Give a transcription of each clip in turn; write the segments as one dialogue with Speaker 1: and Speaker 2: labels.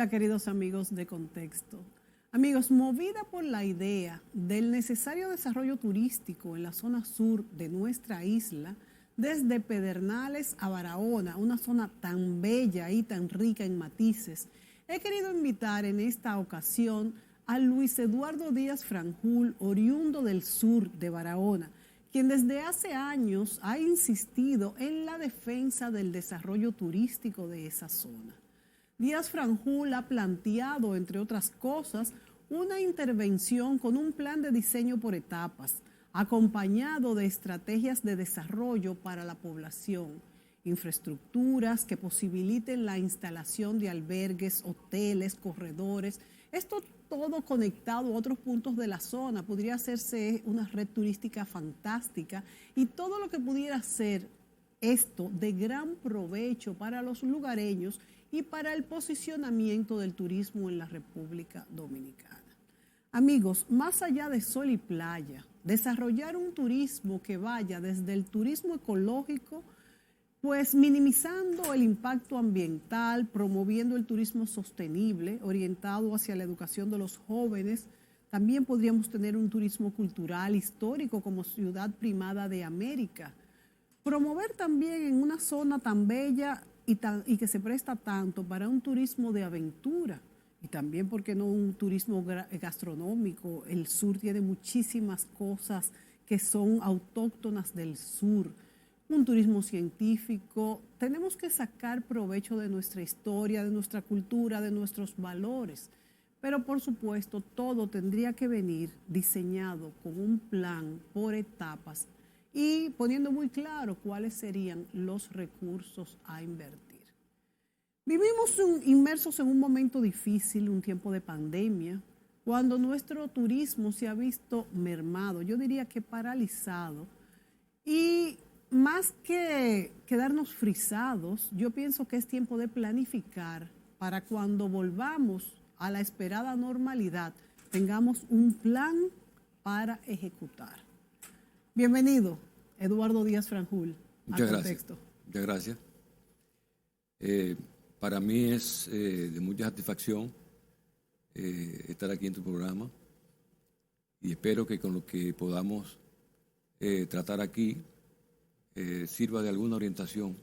Speaker 1: Hola, queridos amigos de Contexto. Amigos, movida por la idea del necesario desarrollo turístico en la zona sur de nuestra isla, desde Pedernales a Barahona, una zona tan bella y tan rica en matices, he querido invitar en esta ocasión a Luis Eduardo Díaz Franjul, oriundo del sur de Barahona, quien desde hace años ha insistido en la defensa del desarrollo turístico de esa zona. Díaz Franjul ha planteado, entre otras cosas, una intervención con un plan de diseño por etapas, acompañado de estrategias de desarrollo para la población, infraestructuras que posibiliten la instalación de albergues, hoteles, corredores, esto todo conectado a otros puntos de la zona. Podría hacerse una red turística fantástica y todo lo que pudiera ser esto de gran provecho para los lugareños y para el posicionamiento del turismo en la República Dominicana. Amigos, más allá de sol y playa, desarrollar un turismo que vaya desde el turismo ecológico, pues minimizando el impacto ambiental, promoviendo el turismo sostenible, orientado hacia la educación de los jóvenes. También podríamos tener un turismo cultural, histórico, como ciudad primada de América. Promover también en una zona tan bella y que se presta tanto para un turismo de aventura y también, ¿por qué no, un turismo gastronómico? El sur tiene muchísimas cosas que son autóctonas del sur. Un turismo científico. Tenemos que sacar provecho de nuestra historia, de nuestra cultura, de nuestros valores. Pero por supuesto, todo tendría que venir diseñado con un plan por etapas y poniendo muy claro cuáles serían los recursos a invertir. Vivimos inmersos en un momento difícil, un tiempo de pandemia, cuando nuestro turismo se ha visto mermado, yo diría que paralizado, y más que quedarnos frisados, yo pienso que es tiempo de planificar para cuando volvamos a la esperada normalidad, tengamos un plan para ejecutar. Bienvenido, Eduardo Díaz Franjul, a Contexto.
Speaker 2: Muchas gracias. Para mí es de mucha satisfacción estar aquí en tu programa y espero que con lo que podamos tratar aquí sirva de alguna orientación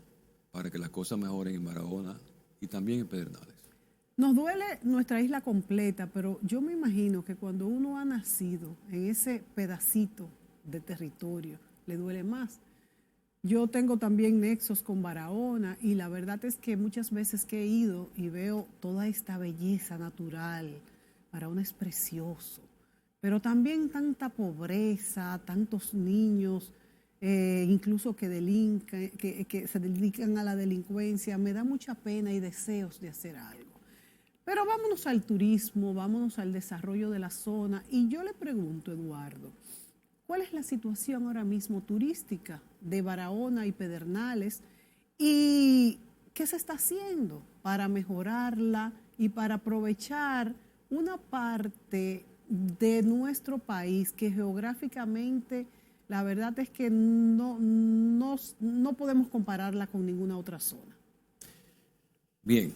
Speaker 2: para que las cosas mejoren en Barahona y también en Pedernales.
Speaker 1: Nos duele nuestra isla completa, pero yo me imagino que cuando uno ha nacido en ese pedacito de territorio, le duele más. Yo tengo también nexos con Barahona y la verdad es que muchas veces que he ido y veo toda esta belleza natural, Barahona es precioso, pero también tanta pobreza, tantos niños, incluso que se dedican a la delincuencia, me da mucha pena y deseos de hacer algo. Pero vámonos al turismo, vámonos al desarrollo de la zona y yo le pregunto, Eduardo, ¿cuál es la situación ahora mismo turística de Barahona y Pedernales y qué se está haciendo para mejorarla y para aprovechar una parte de nuestro país que geográficamente la verdad es que no podemos compararla con ninguna otra zona?
Speaker 2: Bien,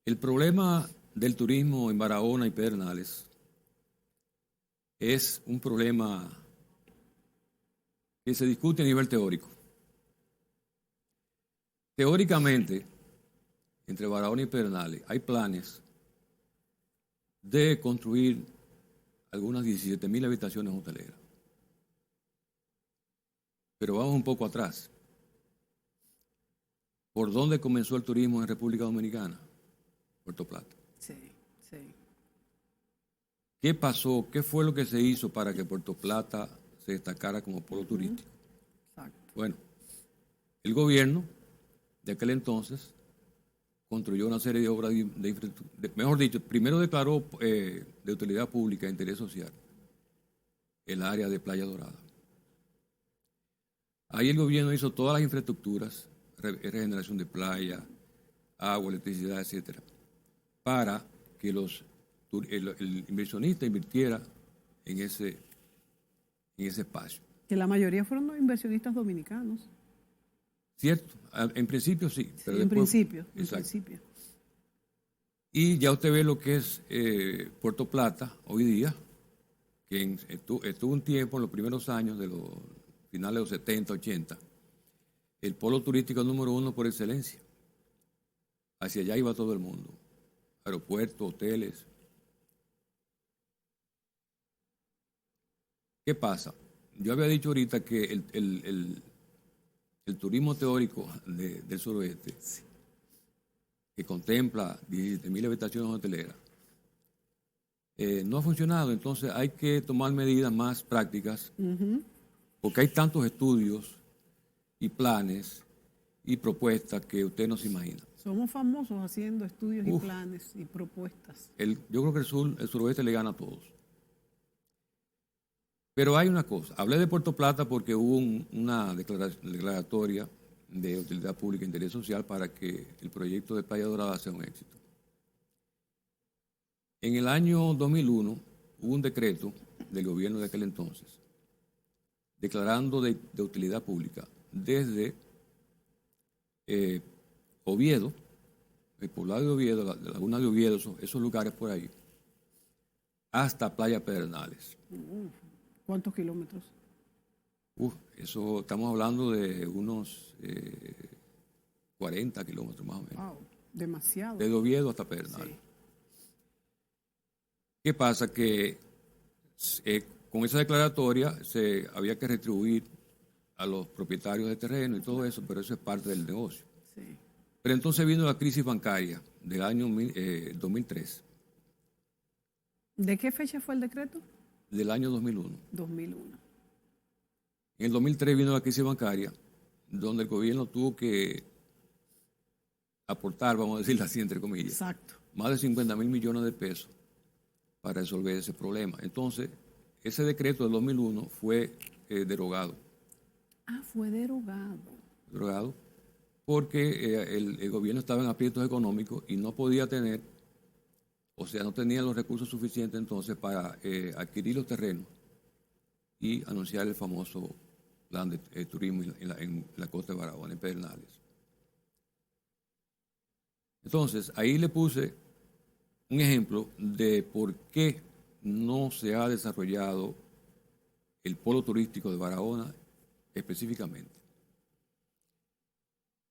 Speaker 2: el problema del turismo en Barahona y Pedernales es un problema que se discute a nivel teórico. Teóricamente, entre Barahona y Pedernales hay planes de construir algunas 17.000 habitaciones hoteleras. Pero vamos un poco atrás. ¿Por dónde comenzó el turismo en República Dominicana? Puerto Plata.
Speaker 1: Sí.
Speaker 2: ¿Qué pasó? ¿Qué fue lo que se hizo para que Puerto Plata se destacara como polo turístico?
Speaker 1: Exacto.
Speaker 2: Bueno, el gobierno de aquel entonces construyó una serie de obras de infraestructura. Mejor dicho, primero declaró de utilidad pública e interés social el área de Playa Dorada. Ahí el gobierno hizo todas las infraestructuras, regeneración de playa, agua, electricidad, etcétera, para que el inversionista invirtiera en ese espacio.
Speaker 1: Que la mayoría fueron los inversionistas dominicanos.
Speaker 2: Cierto, en principio sí.
Speaker 1: Pero en
Speaker 2: después,
Speaker 1: principio.
Speaker 2: Exacto. Y ya usted ve lo que es Puerto Plata hoy día, que estuvo un tiempo en los primeros años de los finales de los 70, 80, el polo turístico número 1 por excelencia. Hacia allá iba todo el mundo. Aeropuertos, hoteles. ¿Qué pasa? Yo había dicho ahorita que el turismo teórico del suroeste, que contempla 17.000 habitaciones hoteleras, no ha funcionado. Entonces hay que tomar medidas más prácticas, porque hay tantos estudios y planes y propuestas que usted no se imagina.
Speaker 1: Somos famosos haciendo estudios y planes y propuestas.
Speaker 2: Yo creo que el suroeste le gana a todos. Pero hay una cosa, hablé de Puerto Plata porque hubo una declaratoria de utilidad pública e interés social para que el proyecto de Playa Dorada sea un éxito. En el año 2001 hubo un decreto del gobierno de aquel entonces declarando de utilidad pública desde Oviedo, el poblado de Oviedo, la laguna de Oviedo, esos lugares por ahí, hasta Playa Pedernales.
Speaker 1: ¿Cuántos kilómetros?
Speaker 2: Eso estamos hablando de unos 40 kilómetros más o menos.
Speaker 1: Wow, demasiado.
Speaker 2: Desde Oviedo hasta Pedernales.
Speaker 1: Sí.
Speaker 2: ¿Qué pasa? Que con esa declaratoria se había que retribuir a los propietarios de terreno y todo eso, pero eso es parte del negocio.
Speaker 1: Sí.
Speaker 2: Pero entonces vino la crisis bancaria del año 2003.
Speaker 1: ¿De qué fecha fue el decreto?
Speaker 2: Del año 2001.
Speaker 1: 2001.
Speaker 2: En el 2003 vino la crisis bancaria, donde el gobierno tuvo que aportar, vamos a decirlo así, entre comillas,
Speaker 1: Exacto.
Speaker 2: más de 50.000 millones de pesos para resolver ese problema. Entonces, ese decreto del 2001 fue derogado.
Speaker 1: Fue derogado.
Speaker 2: Derogado porque el gobierno estaba en aprietos económicos y no podía tener, o sea, no tenía los recursos suficientes entonces para adquirir los terrenos y anunciar el famoso plan de turismo en la costa de Barahona, en Pedernales. Entonces, ahí le puse un ejemplo de por qué no se ha desarrollado el polo turístico de Barahona específicamente.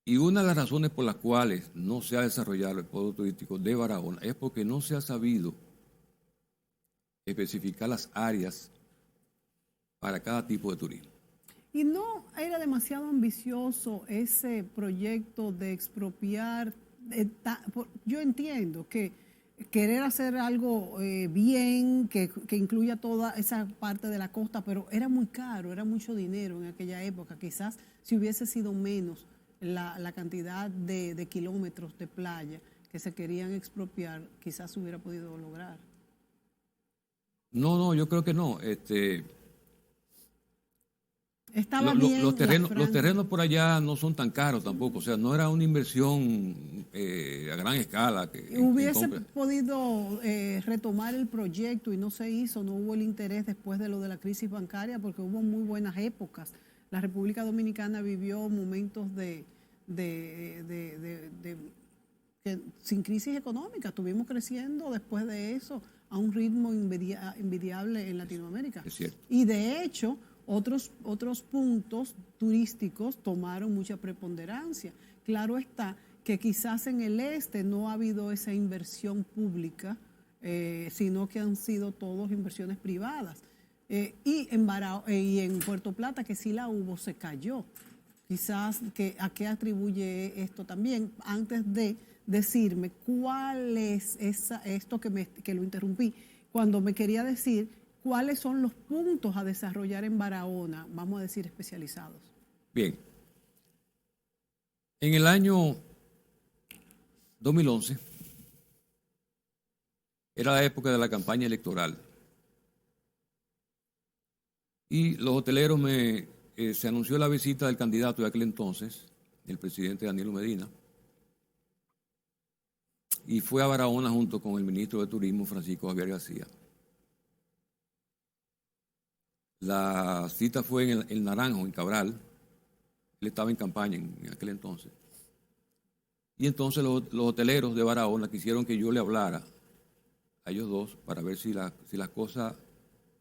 Speaker 2: Y una de las razones por las cuales no se ha desarrollado el polo turístico de Barahona es porque no se ha sabido especificar las áreas para cada tipo de turismo.
Speaker 1: ¿Y no era demasiado ambicioso ese proyecto de expropiar? Yo entiendo que querer hacer algo bien, que incluya toda esa parte de la costa, pero era muy caro, era mucho dinero en aquella época. Quizás si hubiese sido menos la cantidad de kilómetros de playa que se querían expropiar, quizás se hubiera podido lograr.
Speaker 2: No, yo creo que no.
Speaker 1: Estaba bien
Speaker 2: los terrenos por allá no son tan caros tampoco, o sea, no era una inversión a gran escala.
Speaker 1: Hubiese podido retomar el proyecto y no se hizo, no hubo el interés después de lo de la crisis bancaria porque hubo muy buenas épocas. La República Dominicana vivió momentos sin crisis económica, estuvimos creciendo después de eso a un ritmo envidiable en Latinoamérica.
Speaker 2: Es cierto.
Speaker 1: Y de hecho, otros puntos turísticos tomaron mucha preponderancia. Claro está que quizás en el este no ha habido esa inversión pública, sino que han sido todas inversiones privadas. Y en Puerto Plata, que sí la hubo, se cayó. Quizás, ¿a qué atribuye esto también? Antes de decirme cuál es esto que lo interrumpí, cuando me quería decir cuáles son los puntos a desarrollar en Barahona, vamos a decir especializados.
Speaker 2: Bien. En el año 2011 era la época de la campaña electoral y los hoteleros se anunció la visita del candidato de aquel entonces, el presidente Danilo Medina, y fue a Barahona junto con el ministro de Turismo, Francisco Javier García. La cita fue en el Naranjo, en Cabral. Él estaba en campaña en aquel entonces. Y entonces los hoteleros de Barahona quisieron que yo le hablara a ellos dos para ver si las cosas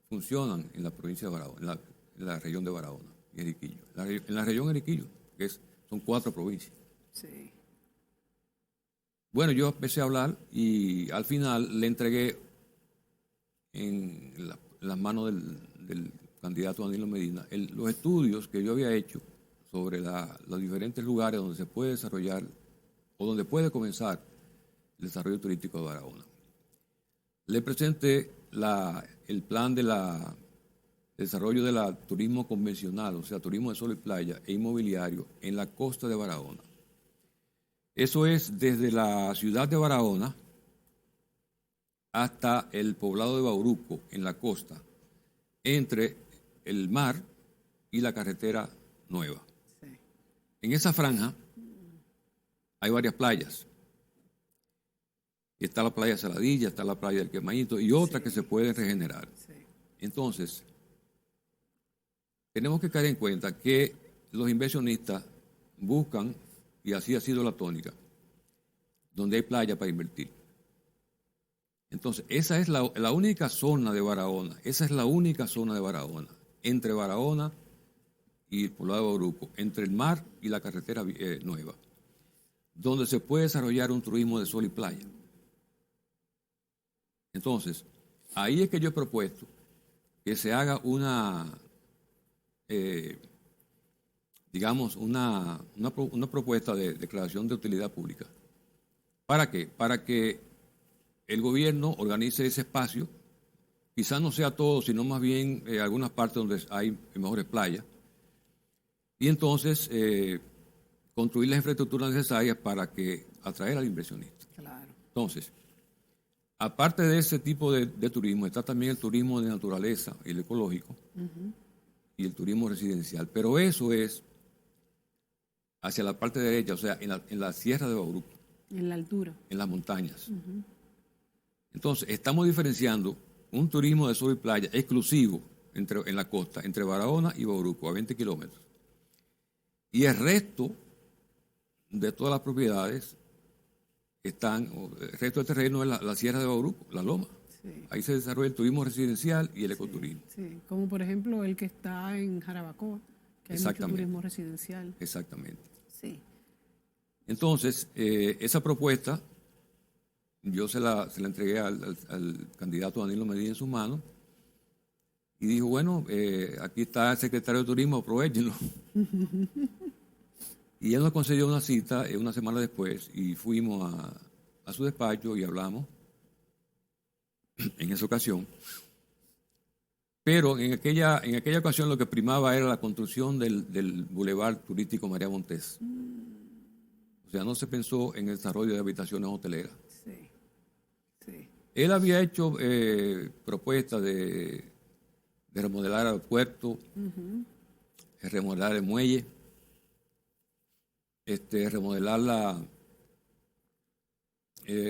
Speaker 2: funcionan en la provincia de Barahona, en la región de Barahona y Enriquillo. En la región de Enriquillo, son 4 provincias.
Speaker 1: Sí.
Speaker 2: Bueno, yo empecé a hablar y al final le entregué en las manos del candidato Danilo Medina los estudios que yo había hecho sobre los diferentes lugares donde se puede desarrollar o donde puede comenzar el desarrollo turístico de Barahona. Le presenté el plan de desarrollo del turismo convencional, o sea, turismo de sol y playa e inmobiliario en la costa de Barahona. Eso es desde la ciudad de Barahona hasta el poblado de Bauruco, en la costa, entre el mar y la carretera nueva. Sí. En esa franja hay varias playas. Está la playa Saladilla, está la playa del Quemaíto y otras que se pueden regenerar. Sí. Entonces, tenemos que caer en cuenta que los inversionistas buscan, y así ha sido la tónica, donde hay playa para invertir. Entonces, esa es la única zona de Barahona, entre Barahona y el poblado de Bauruco, entre el mar y la carretera nueva, donde se puede desarrollar un turismo de sol y playa. Entonces, ahí es que yo he propuesto que se haga una propuesta de declaración de utilidad pública. ¿Para qué? Para que el gobierno organice ese espacio, quizás no sea todo, sino más bien algunas partes donde hay mejores playas, y entonces construir las infraestructuras necesarias para atraer al inversionista. Claro. Entonces, aparte de ese tipo de turismo, está también el turismo de naturaleza, el ecológico, y el turismo residencial. Pero eso es hacia la parte derecha, o sea, en la sierra de Bauruco.
Speaker 1: En la altura.
Speaker 2: En las montañas. Entonces, estamos diferenciando un turismo de sol y playa exclusivo en la costa, entre Barahona y Bauruco, a 20 kilómetros. Y el resto de todas las propiedades el resto del terreno es la sierra de Bauruco, la loma. Sí. Ahí se desarrolla el turismo residencial y el ecoturismo.
Speaker 1: Sí, como por ejemplo el que está en Jarabacoa, que hay mucho turismo residencial.
Speaker 2: Exactamente.
Speaker 1: Sí.
Speaker 2: Entonces, esa propuesta yo se la entregué al candidato Danilo Medina en sus manos y dijo, bueno, aquí está el secretario de Turismo, aprovechenlo. Y él nos concedió una cita una semana después y fuimos a su despacho y hablamos en esa ocasión. Pero en aquella ocasión lo que primaba era la construcción del Boulevard Turístico María Montés. O sea, no se pensó en el desarrollo de habitaciones hoteleras. Sí, sí. Él había hecho propuestas de remodelar el aeropuerto, remodelar el muelle, remodelarla,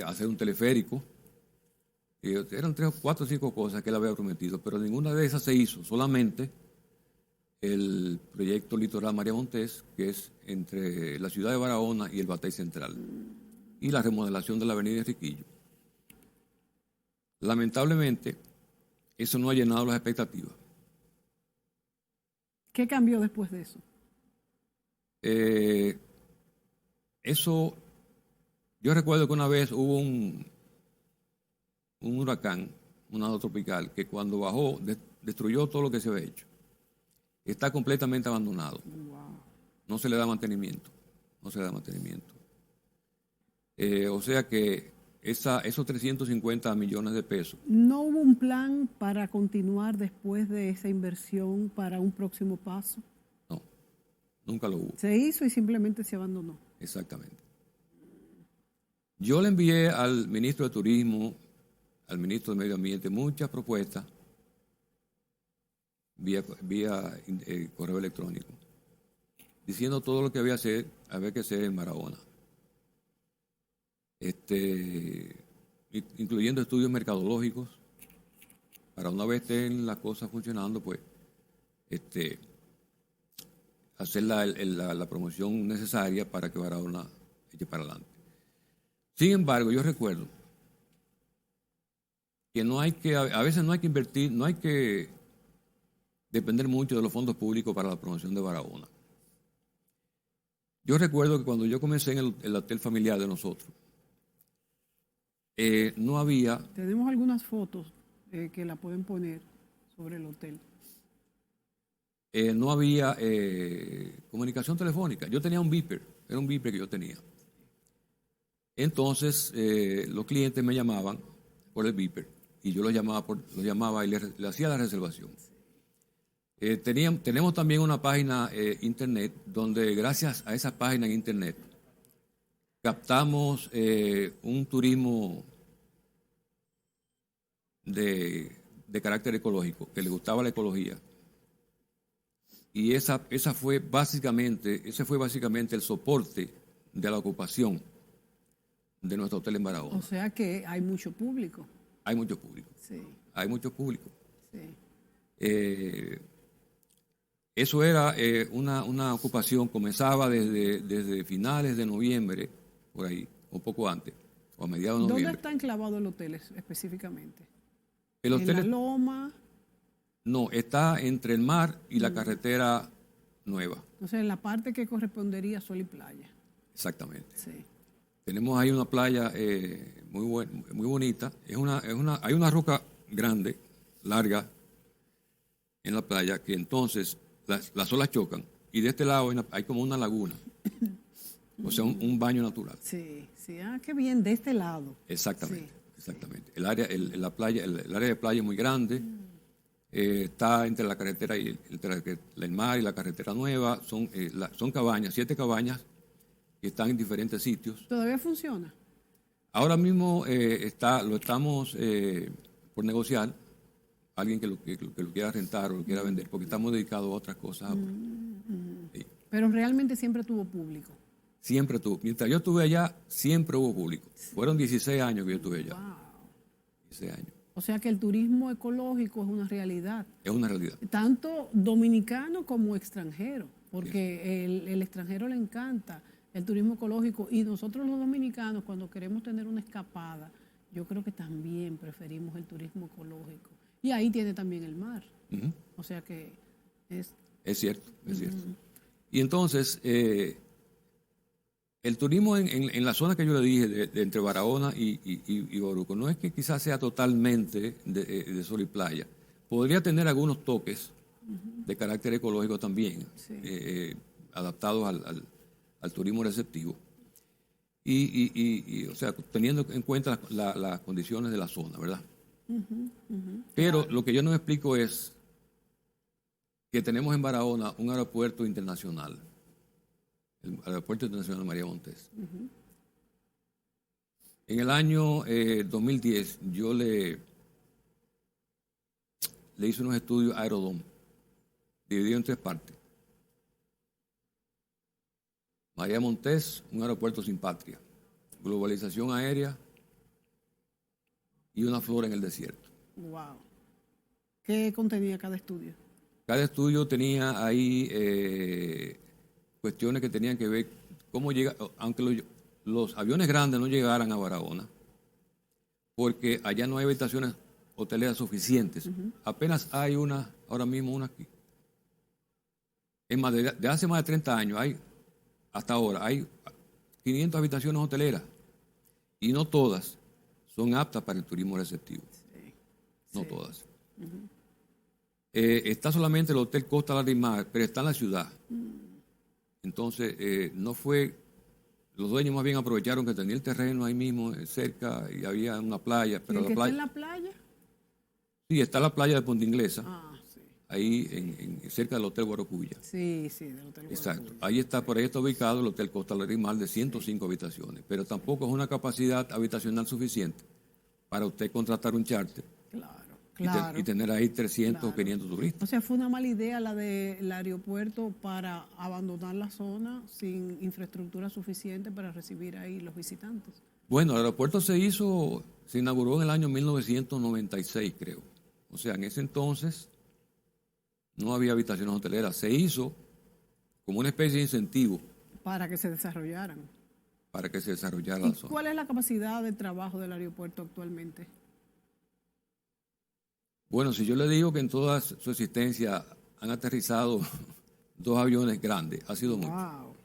Speaker 2: hacer un teleférico. Eran 3, 4, 5 cosas que él había prometido, pero ninguna de esas se hizo. Solamente el proyecto Litoral María Montés, que es entre la ciudad de Barahona y el Batey Central, y la remodelación de la avenida Enriquillo. Lamentablemente, eso no ha llenado las expectativas.
Speaker 1: ¿Qué cambió después de eso?
Speaker 2: Yo recuerdo que una vez hubo un huracán, un hado tropical, que cuando bajó destruyó todo lo que se había hecho. Está completamente abandonado. Wow. No se le da mantenimiento. O sea que esos 350 millones de pesos.
Speaker 1: ¿No hubo un plan para continuar después de esa inversión para un próximo paso?
Speaker 2: No, nunca lo hubo.
Speaker 1: Se hizo y simplemente se abandonó.
Speaker 2: Exactamente. Yo le envié al ministro de Turismo, al ministro de Medio Ambiente, muchas propuestas vía correo electrónico, diciendo todo lo que había que hacer en Barahona, incluyendo estudios mercadológicos, para una vez estén las cosas funcionando, pues, hacer la promoción necesaria para que Barahona eche para adelante. Sin embargo, yo recuerdo que a veces no hay que invertir, no hay que depender mucho de los fondos públicos para la promoción de Barahona. Yo recuerdo que cuando yo comencé en el hotel familiar de nosotros, no había...
Speaker 1: Tenemos algunas fotos que la pueden poner sobre el hotel.
Speaker 2: No había comunicación telefónica. Yo tenía un beeper, era un beeper que yo tenía. Entonces, los clientes me llamaban por el beeper y yo los llamaba y le hacía la reservación. Tenemos también una página internet donde gracias a esa página en internet captamos un turismo de carácter ecológico, que le gustaba la ecología. Y ese fue básicamente el soporte de la ocupación de nuestro hotel en Barahona.
Speaker 1: O sea que hay mucho público.
Speaker 2: Hay mucho público.
Speaker 1: Sí.
Speaker 2: Hay mucho público.
Speaker 1: Sí.
Speaker 2: Eso era una ocupación, comenzaba desde finales de noviembre, por ahí, un poco antes, o a mediados de noviembre.
Speaker 1: ¿Dónde está enclavado el hotel específicamente?
Speaker 2: El hotel
Speaker 1: ¿En la loma?
Speaker 2: No, está entre el mar y la carretera nueva.
Speaker 1: O sea, en la parte que correspondería a sol y playa.
Speaker 2: Exactamente.
Speaker 1: Sí.
Speaker 2: Tenemos ahí una playa muy bonita. Hay una roca grande, larga, en la playa, que entonces las olas chocan y de este lado hay como una laguna. O sea, un baño natural.
Speaker 1: Sí, sí. Ah, qué bien, de este lado.
Speaker 2: Exactamente,
Speaker 1: Sí,
Speaker 2: exactamente. Sí. El área de playa es muy grande. Está entre la carretera y entre el mar y la carretera nueva. Son cabañas, 7 cabañas que están en diferentes sitios.
Speaker 1: ¿Todavía funciona?
Speaker 2: Ahora mismo lo estamos por negociar. Alguien que lo quiera rentar o lo quiera vender, porque estamos dedicados a otras cosas. Sí.
Speaker 1: Pero realmente siempre tuvo público.
Speaker 2: Siempre tuvo. Mientras yo estuve allá, siempre hubo público. Sí. Fueron 16 años que yo estuve allá.
Speaker 1: Wow.
Speaker 2: 16 años.
Speaker 1: O sea que el turismo ecológico es una realidad.
Speaker 2: Es una realidad.
Speaker 1: Tanto dominicano como extranjero, porque el extranjero le encanta el turismo ecológico y nosotros los dominicanos cuando queremos tener una escapada, yo creo que también preferimos el turismo ecológico. Y ahí tiene también el mar.
Speaker 2: Uh-huh.
Speaker 1: O sea que es...
Speaker 2: Es cierto, es cierto. Y entonces, el turismo en la zona que yo le dije, de entre Barahona y Bauruco, no es que quizás sea totalmente de sol y playa. Podría tener algunos toques de carácter ecológico también, sí. Adaptados al turismo receptivo. O sea, teniendo en cuenta las condiciones de la zona, ¿verdad? Pero claro, lo que yo no explico es que tenemos en Barahona un aeropuerto internacional, el Aeropuerto Internacional María Montés. En el año 2010 yo le hice unos estudios a Aerodom, dividido en 3 partes. María Montés, un aeropuerto sin patria, globalización aérea y una flora en el desierto.
Speaker 1: Wow. ¿Qué contenía cada estudio?
Speaker 2: Cada estudio tenía ahí cuestiones que tenían que ver cómo llega, aunque los aviones grandes no llegaran a Barahona, porque allá no hay habitaciones hoteleras suficientes. Apenas hay ahora mismo una aquí. Es más, de hace más de 30 años, hasta ahora, hay 500 habitaciones hoteleras y no todas son aptas para el turismo receptivo. Sí. No todas. Está solamente el Hotel Costa Larimar, pero está en la ciudad. Entonces, los dueños más bien aprovecharon que tenía el terreno ahí mismo, cerca, y había una playa. Pero
Speaker 1: ¿Y el que está en la playa?
Speaker 2: Sí, está la playa de Punta Inglesa,
Speaker 1: sí.
Speaker 2: Ahí cerca del Hotel Guarocuya.
Speaker 1: Sí, del Hotel Guarocuya.
Speaker 2: Exacto. Por ahí está ubicado el Hotel Costa Larimar de 105 habitaciones, pero tampoco es una capacidad habitacional suficiente para usted contratar un charter.
Speaker 1: Claro.
Speaker 2: Y tener ahí 300 o 500 turistas.
Speaker 1: O sea, fue una mala idea la del aeropuerto para abandonar la zona sin infraestructura suficiente para recibir ahí los visitantes.
Speaker 2: Bueno, el aeropuerto se inauguró en el año 1996, creo. O sea, en ese entonces no había habitaciones hoteleras. Se hizo como una especie de incentivo.
Speaker 1: Para que se desarrollaran.
Speaker 2: para que se desarrollara
Speaker 1: ¿Y
Speaker 2: la zona.
Speaker 1: cuál es la capacidad de trabajo del aeropuerto actualmente?
Speaker 2: Bueno, si yo le digo que en toda su existencia han aterrizado 2 aviones grandes, ha sido mucho.
Speaker 1: Wow.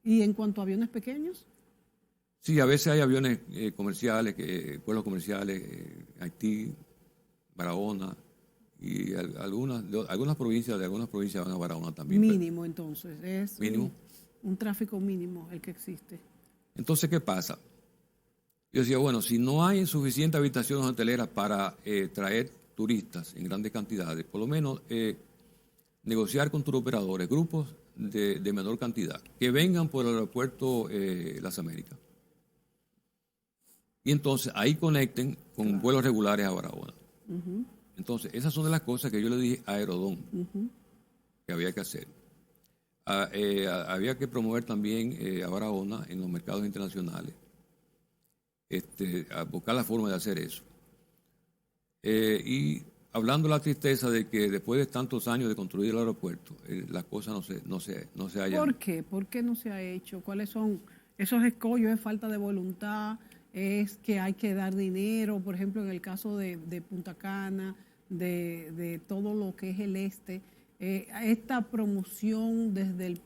Speaker 1: ¿Y en cuanto a aviones pequeños?
Speaker 2: Sí, a veces hay aviones comerciales, vuelos comerciales, Haití, Barahona, y algunas provincias van a Barahona también.
Speaker 1: Mínimo, entonces. Es
Speaker 2: Mínimo.
Speaker 1: un tráfico mínimo el que existe.
Speaker 2: Entonces, ¿qué pasa? Yo decía, bueno, si no hay suficientes habitaciones hoteleras para traer turistas en grandes cantidades, por lo menos negociar con turoperadores, grupos de menor cantidad, que vengan por el aeropuerto Las Américas. Y entonces ahí conecten con vuelos regulares a Barahona. Entonces, esas son de las cosas que yo le dije a Aerodón que había que hacer. Había que promover también a Barahona en los mercados internacionales, a buscar la forma de hacer eso. Y hablando de la tristeza de que después de tantos años de construir el aeropuerto, las cosas no se hallan.
Speaker 1: ¿Por qué? ¿Por qué no se ha hecho? ¿Cuáles son esos escollos? ¿Es falta de voluntad? ¿Es que hay que dar dinero? Por ejemplo, en el caso de Punta Cana, de todo lo que es el este, esta promoción desde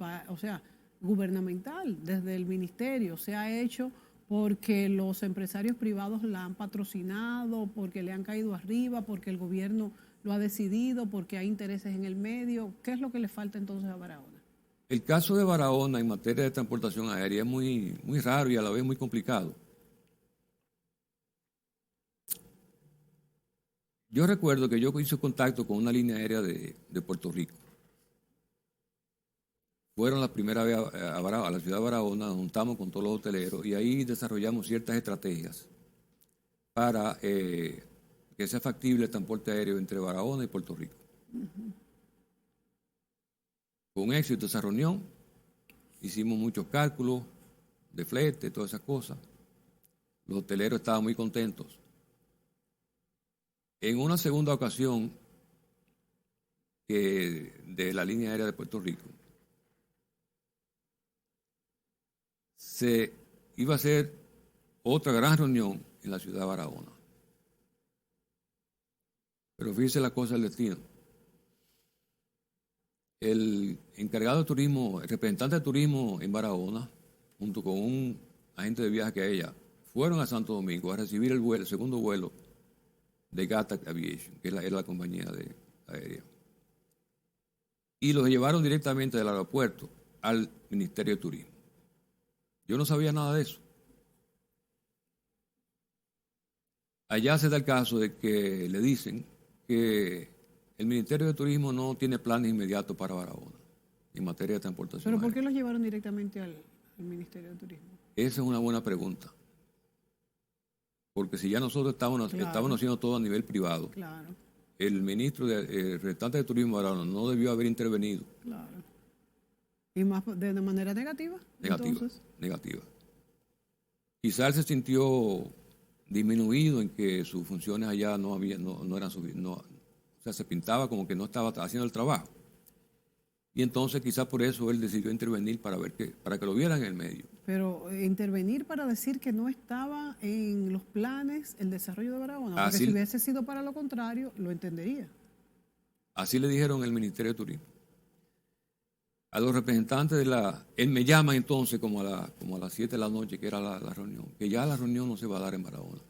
Speaker 1: gubernamental, desde el ministerio, se ha hecho porque los empresarios privados la han patrocinado, porque le han caído arriba, porque el gobierno lo ha decidido, porque hay intereses en el medio. ¿Qué es lo que le falta entonces a Barahona?
Speaker 2: El caso de Barahona en materia de transportación aérea es muy, muy raro y a la vez muy complicado. Yo recuerdo que yo hice contacto con una línea aérea de Puerto Rico. Fueron la primera vez a la ciudad de Barahona, nos juntamos con todos los hoteleros y ahí desarrollamos ciertas estrategias para que sea factible el transporte aéreo entre Barahona y Puerto Rico. Con éxito esa reunión, hicimos muchos cálculos de flete, todas esas cosas. Los hoteleros estaban muy contentos. En una segunda ocasión de la línea aérea de Puerto Rico, se iba a hacer otra gran reunión en la ciudad de Barahona. Pero fíjese la cosa del destino. El encargado de turismo, el representante de turismo en Barahona, junto con un agente de viaje que ella, fueron a Santo Domingo a recibir el segundo vuelo de Gatac Aviation, que era la compañía aérea. Y los llevaron directamente del aeropuerto al Ministerio de Turismo. Yo no sabía nada de eso. Allá se da el caso de que le dicen que el Ministerio de Turismo no tiene planes inmediatos para Barahona en materia de transportación.
Speaker 1: ¿Pero por qué los llevaron directamente al Ministerio de Turismo?
Speaker 2: Esa es una buena pregunta. Porque si ya nosotros estábamos haciendo todo a nivel privado, el ministro, el representante de Turismo de Barahona no debió haber intervenido.
Speaker 1: Claro. ¿Y más de manera negativa?
Speaker 2: Negativa. Quizás él se sintió disminuido en que sus funciones allá no eran suficientes. O sea, se pintaba como que no estaba haciendo el trabajo. Y entonces quizás por eso él decidió intervenir para que lo vieran en el medio.
Speaker 1: Pero intervenir para decir que no estaba en los planes el desarrollo de Barahona, porque si hubiese sido para lo contrario, lo entendería.
Speaker 2: Así le dijeron el Ministerio de Turismo. A los representantes él me llama entonces como a las 7 de la noche, que era la reunión, que ya la reunión no se va a dar en Barahona.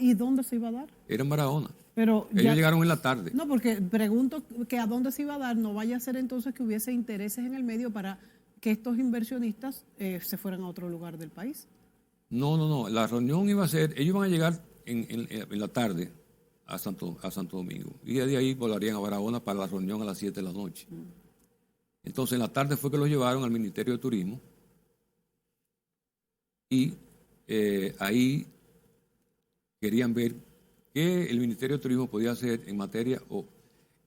Speaker 1: ¿Y dónde se iba a dar?
Speaker 2: Era en Barahona.
Speaker 1: Pero
Speaker 2: ellos llegaron en la tarde.
Speaker 1: No, porque pregunto que a dónde se iba a dar, no vaya a ser entonces que hubiese intereses en el medio para que estos inversionistas se fueran a otro lugar del país.
Speaker 2: No. La reunión iba a ser, ellos iban a llegar en la tarde a Santo Domingo. Y de ahí volarían a Barahona para la reunión a las 7 de la noche. Entonces, en la tarde fue que los llevaron al Ministerio de Turismo. Y ahí querían ver qué el Ministerio de Turismo podía hacer en materia.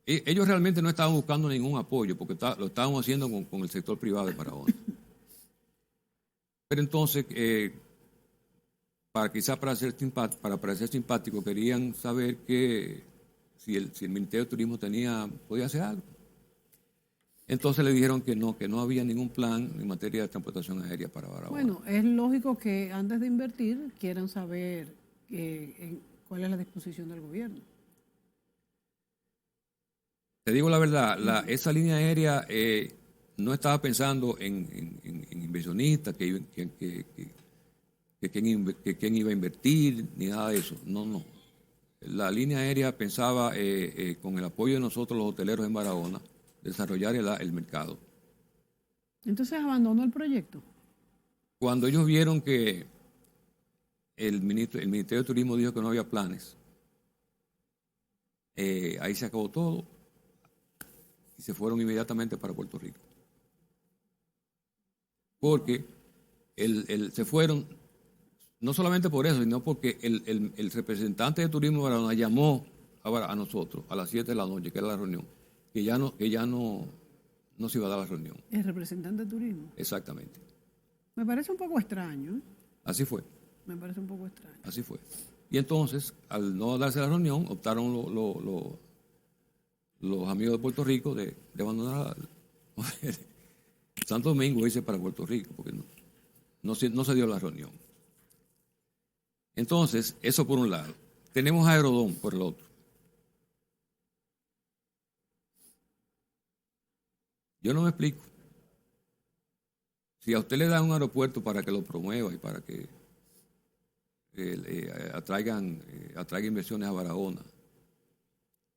Speaker 2: Ellos realmente no estaban buscando ningún apoyo, porque lo estaban haciendo con el sector privado de Barahona. Pero entonces, para parecer simpático, querían saber que si el Ministerio de Turismo podía hacer algo. Entonces le dijeron que no había ningún plan en materia de transportación aérea para Barahona.
Speaker 1: Bueno, es lógico que antes de invertir quieran saber cuál es la disposición del gobierno.
Speaker 2: Te digo la verdad, esa línea aérea no estaba pensando en inversionistas, que quién iba a invertir, ni nada de eso. No. La línea aérea pensaba, con el apoyo de nosotros los hoteleros en Barahona, desarrollar el mercado.
Speaker 1: Entonces abandonó el proyecto.
Speaker 2: Cuando ellos vieron que el Ministerio de Turismo dijo que no había planes, ahí se acabó todo y se fueron inmediatamente para Puerto Rico. Porque se fueron, no solamente por eso, sino porque el representante de Turismo de Barahona llamó a nosotros a las 7 de la noche, que era la reunión, que ya no se iba a dar la reunión.
Speaker 1: El representante de Turismo.
Speaker 2: Exactamente.
Speaker 1: Me parece un poco extraño.
Speaker 2: Así fue.
Speaker 1: Me parece un poco extraño.
Speaker 2: Así fue. Y entonces, al no darse la reunión, optaron los amigos de Puerto Rico de abandonar Santo Domingo e irse para Puerto Rico, porque no se dio la reunión. Entonces, eso por un lado. Tenemos Aerodón por el otro. Yo no me explico. Si a usted le dan un aeropuerto para que lo promueva y para que atraiga inversiones a Barahona,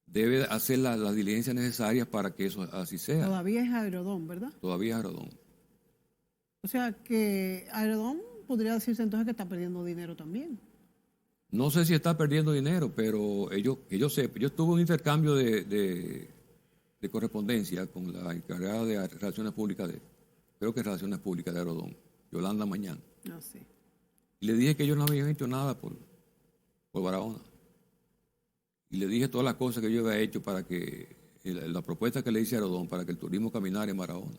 Speaker 2: debe hacer las diligencias necesarias para que eso así sea.
Speaker 1: Todavía es Aerodón, ¿verdad?
Speaker 2: Todavía es Aerodón.
Speaker 1: O sea que Aerodón podría decirse entonces que está perdiendo dinero también.
Speaker 2: No sé si está perdiendo dinero, pero que yo sé, yo tuve un intercambio de correspondencia con la encargada de Relaciones Públicas Relaciones Públicas de Aerodón, Yolanda Mañán.
Speaker 1: Ah, sí.
Speaker 2: Y le dije que ellos no habían hecho nada por Barahona. Y le dije todas las cosas que yo había hecho para que, la propuesta que le hice a Aerodón, para que el turismo caminara en Barahona.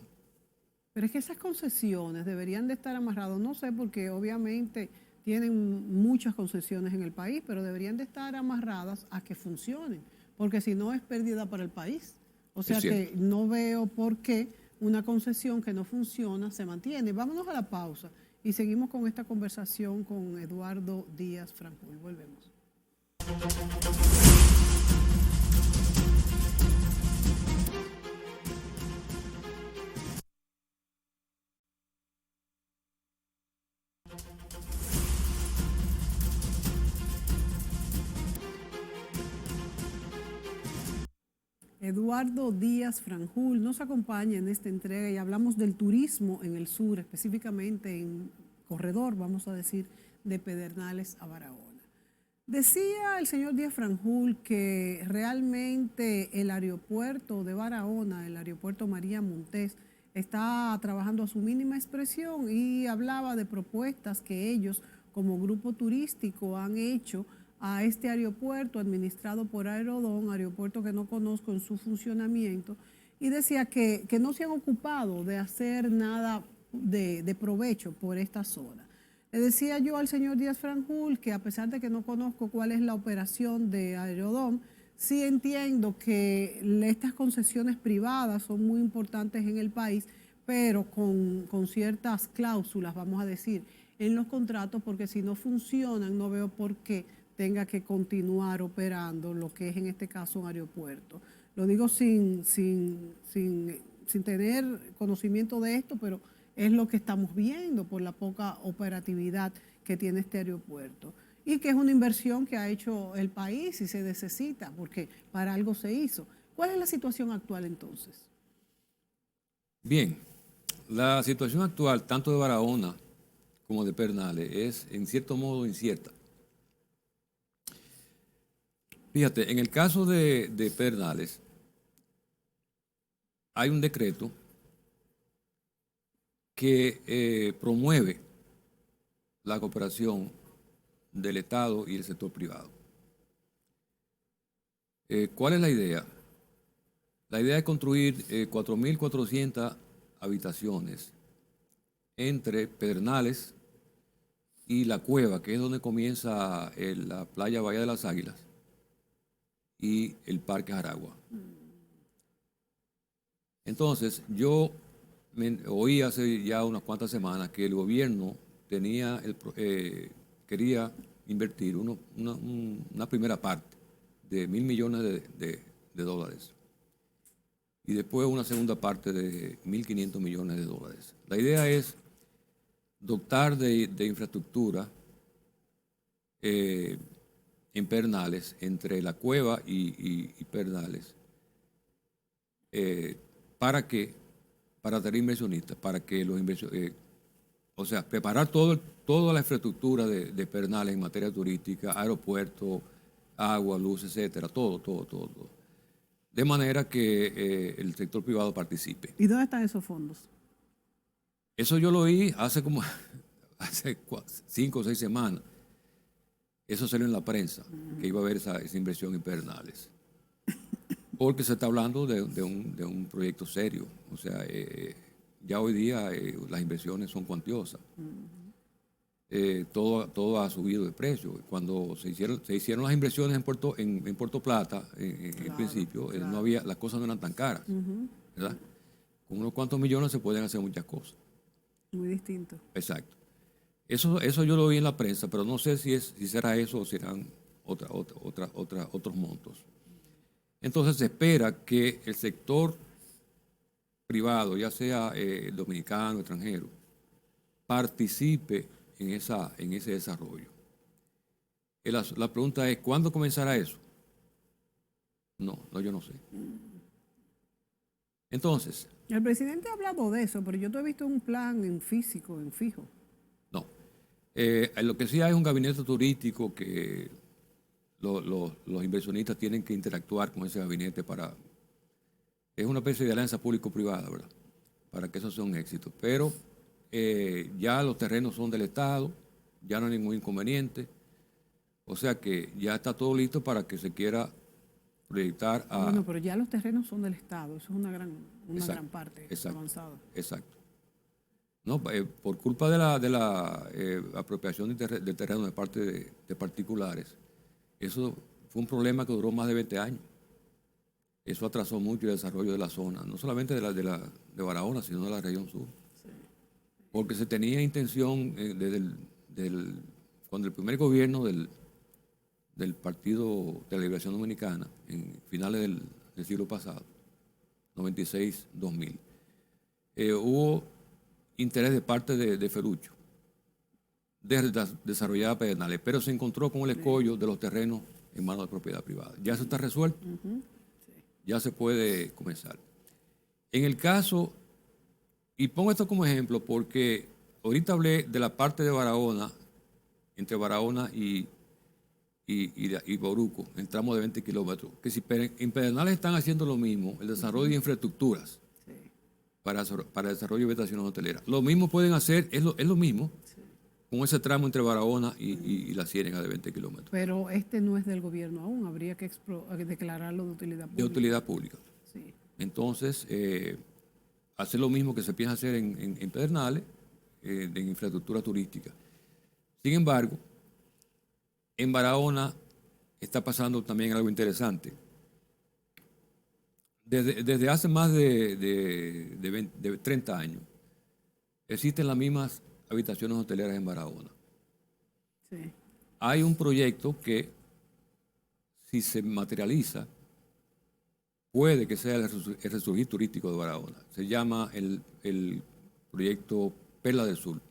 Speaker 1: Pero es que esas concesiones deberían de estar amarradas, no sé, porque obviamente tienen muchas concesiones en el país, pero deberían de estar amarradas a que funcionen, porque si no es pérdida para el país. O sea que no veo por qué una concesión que no funciona se mantiene. Vámonos a la pausa y seguimos con esta conversación con Eduardo Díaz Franjul. Volvemos. Eduardo Díaz Franjul nos acompaña en esta entrega y hablamos del turismo en el sur, específicamente en corredor, vamos a decir, de Pedernales a Barahona. Decía el señor Díaz Franjul que realmente el aeropuerto de Barahona, el aeropuerto María Montés, está trabajando a su mínima expresión y hablaba de propuestas que ellos como grupo turístico han hecho a este aeropuerto administrado por Aerodón, aeropuerto que no conozco en su funcionamiento, y decía que no se han ocupado de hacer nada de provecho por esta zona. Le decía yo al señor Díaz Franjul que a pesar de que no conozco cuál es la operación de Aerodón, sí entiendo que estas concesiones privadas son muy importantes en el país, pero con ciertas cláusulas, vamos a decir, en los contratos, porque si no funcionan no veo por qué tenga que continuar operando lo que es en este caso un aeropuerto. Lo digo sin tener conocimiento de esto, pero es lo que estamos viendo por la poca operatividad que tiene este aeropuerto. Y que es una inversión que ha hecho el país y se necesita, porque para algo se hizo. ¿Cuál es la situación actual entonces?
Speaker 2: Bien, la situación actual, tanto de Barahona como de Pedernales, es en cierto modo incierta. Fíjate, en el caso de Pedernales, hay un decreto que promueve la cooperación del Estado y el sector privado. ¿Cuál es la idea? La idea es construir 4.400 habitaciones entre Pedernales y La Cueva, que es donde comienza la playa Bahía de las Águilas, y el Parque Jaragua. Entonces, yo oí hace ya unas cuantas semanas que el gobierno quería invertir una primera parte de 1.000 millones de dólares y después una segunda parte de 1.500 millones de dólares. La idea es dotar de infraestructura en Pedernales, entre la cueva y Pedernales, para atraer inversionistas, para que los inversionistas, o sea, preparar toda la infraestructura de Pedernales en materia turística, aeropuerto, agua, luz, etcétera, todo. De manera que el sector privado participe.
Speaker 1: ¿Y dónde están esos fondos?
Speaker 2: Eso yo lo oí hace 5 o 6 semanas. Eso salió en la prensa, que iba a haber esa inversión en Pedernales. Porque se está hablando de un proyecto serio. O sea, ya hoy día las inversiones son cuantiosas. Todo ha subido de precio. Cuando se hicieron las inversiones en Puerto Plata, en principio, no había, las cosas no eran tan caras, ¿verdad? Con unos cuantos millones se pueden hacer muchas cosas.
Speaker 1: Muy distinto.
Speaker 2: Exacto. Eso yo lo vi en la prensa, pero no sé si será eso o serán otros montos. Entonces se espera que el sector privado, ya sea dominicano, extranjero, participe en ese desarrollo. La pregunta es, ¿cuándo comenzará eso? No, yo no sé. Entonces...
Speaker 1: El presidente ha hablado de eso, pero yo te he visto un plan en físico, en fijo.
Speaker 2: No. Lo que sí hay es un gabinete turístico que los inversionistas tienen que interactuar con ese gabinete es una especie de alianza público-privada, ¿verdad? Para que eso sea un éxito. Pero ya los terrenos son del Estado, ya no hay ningún inconveniente. O sea que ya está todo listo para que se quiera proyectar a...
Speaker 1: Bueno, pero ya los terrenos son del Estado, eso es una gran parte avanzada.
Speaker 2: Exacto. No, por culpa de la apropiación del terreno de parte de particulares, eso fue un problema que duró más de 20 años. Eso atrasó mucho el desarrollo de la zona, no solamente de Barahona, sino de la región sur. Sí. Porque se tenía intención, cuando el primer gobierno del Partido de la Liberación Dominicana, en finales del siglo pasado, 96-2000, hubo interés de parte de Ferrucho de desarrollar Pedernales, pero se encontró con el escollo de los terrenos en manos de propiedad privada. Ya eso está resuelto, ya se puede comenzar. En el caso, y pongo esto como ejemplo porque ahorita hablé de la parte de Barahona, entre Barahona y Bauruco, en tramo de 20 kilómetros, que si en Pedernales están haciendo lo mismo, el desarrollo de infraestructuras para el desarrollo de habitaciones hoteleras. Lo mismo pueden hacer, es lo mismo, con ese tramo entre Barahona y la Ciénaga de 20 kilómetros.
Speaker 1: Pero este no es del gobierno aún, habría que declararlo de utilidad pública.
Speaker 2: De utilidad pública.
Speaker 1: Sí.
Speaker 2: Entonces, hacer lo mismo que se piensa hacer en Pedernales, en infraestructura turística. Sin embargo, en Barahona está pasando también algo interesante. Desde hace más de 30 años existen las mismas habitaciones hoteleras en Barahona.
Speaker 1: Sí.
Speaker 2: Hay un proyecto que, si se materializa, puede que sea el resurgir turístico de Barahona. Se llama el proyecto Perla del Sur.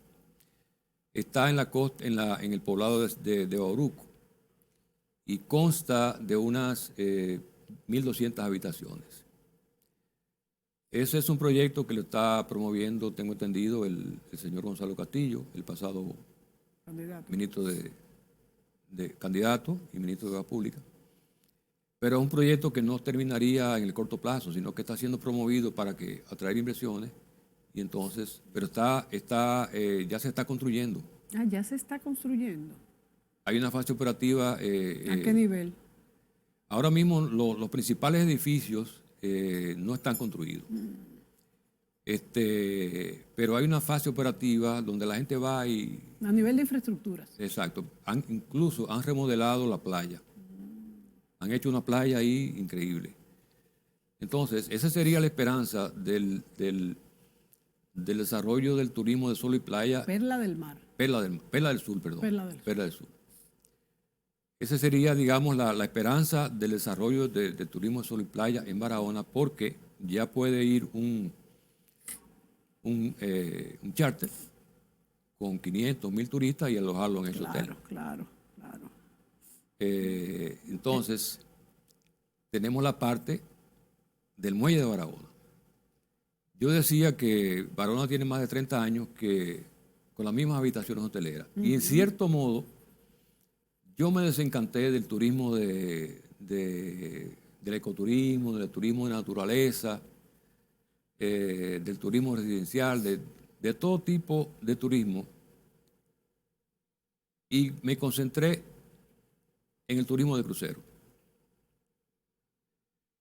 Speaker 2: Está en la costa, en el poblado de Bauruco y consta de unas 1.200 habitaciones. Ese es un proyecto que lo está promoviendo, tengo entendido, el señor Gonzalo Castillo, el pasado ministro candidato y ministro de Obras Públicas. Pero es un proyecto que no terminaría en el corto plazo, sino que está siendo promovido para atraer inversiones. Y entonces, pero ya se está construyendo.
Speaker 1: Ah, ya se está construyendo.
Speaker 2: Hay una fase operativa.
Speaker 1: ¿A qué nivel?
Speaker 2: Ahora mismo los principales edificios no están construidos. Pero hay una fase operativa donde la gente va y...
Speaker 1: A nivel de infraestructuras.
Speaker 2: Exacto. Incluso han remodelado la playa. Han hecho una playa ahí increíble. Entonces, esa sería la esperanza del desarrollo del turismo de sol y playa.
Speaker 1: Perla del mar.
Speaker 2: Perla del Sur, perdón.
Speaker 1: Perla del Sur.
Speaker 2: Esa sería, digamos, la esperanza del desarrollo del turismo de sol y playa en Barahona, porque ya puede ir un charter con 500, 1000 turistas y alojarlo en ese hotel.
Speaker 1: Claro.
Speaker 2: Entonces, tenemos la parte del muelle de Barahona. Yo decía que Barahona tiene más de 30 años con las mismas habitaciones hoteleras. Y en cierto modo, yo me desencanté del turismo del ecoturismo, del turismo de naturaleza, del turismo residencial, de todo tipo de turismo. Y me concentré en el turismo de crucero.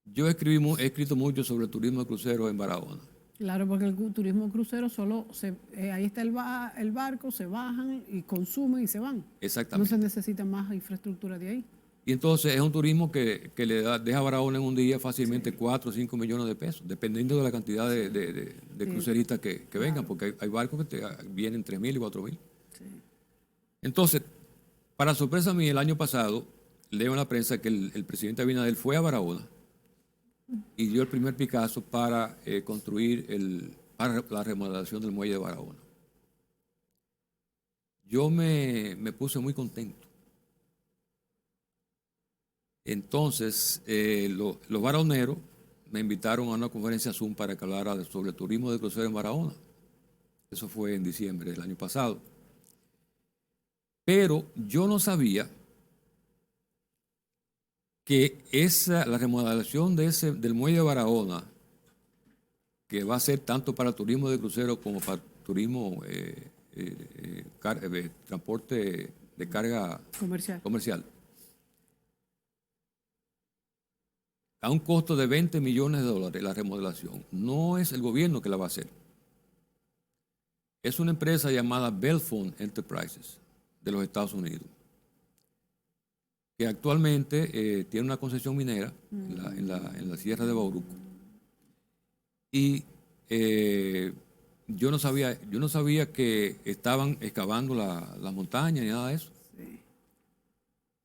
Speaker 2: Yo he escrito mucho sobre el turismo de crucero en Barahona.
Speaker 1: Claro, porque el turismo crucero ahí está el barco, se bajan y consumen y se van.
Speaker 2: Exactamente.
Speaker 1: No se necesita más infraestructura de ahí.
Speaker 2: Y entonces es un turismo que deja a Barahona en un día fácilmente 4 o 5 millones de pesos, dependiendo de la cantidad de cruceristas que vengan, porque hay barcos que vienen 3.000 y 4.000.
Speaker 1: Sí.
Speaker 2: Entonces, para sorpresa mía, el año pasado, leo en la prensa que el presidente Abinader fue a Barahona y dio el primer Picasso para construir para la remodelación del muelle de Barahona. Yo me puse muy contento. Entonces, los barahoneros me invitaron a una conferencia Zoom para que hablara sobre el turismo de crucero en Barahona. Eso fue en diciembre del año pasado. Pero yo no sabía que la remodelación del muelle de Barahona, que va a ser tanto para el turismo de crucero como para el turismo transporte de carga comercial, a un costo de $20 millones la remodelación. No es el gobierno que la va a hacer. Es una empresa llamada Belfond Enterprises de los Estados Unidos, que actualmente tiene una concesión minera en la Sierra de Bauruco. Y yo no sabía que estaban excavando las montañas ni nada de eso.
Speaker 1: Sí.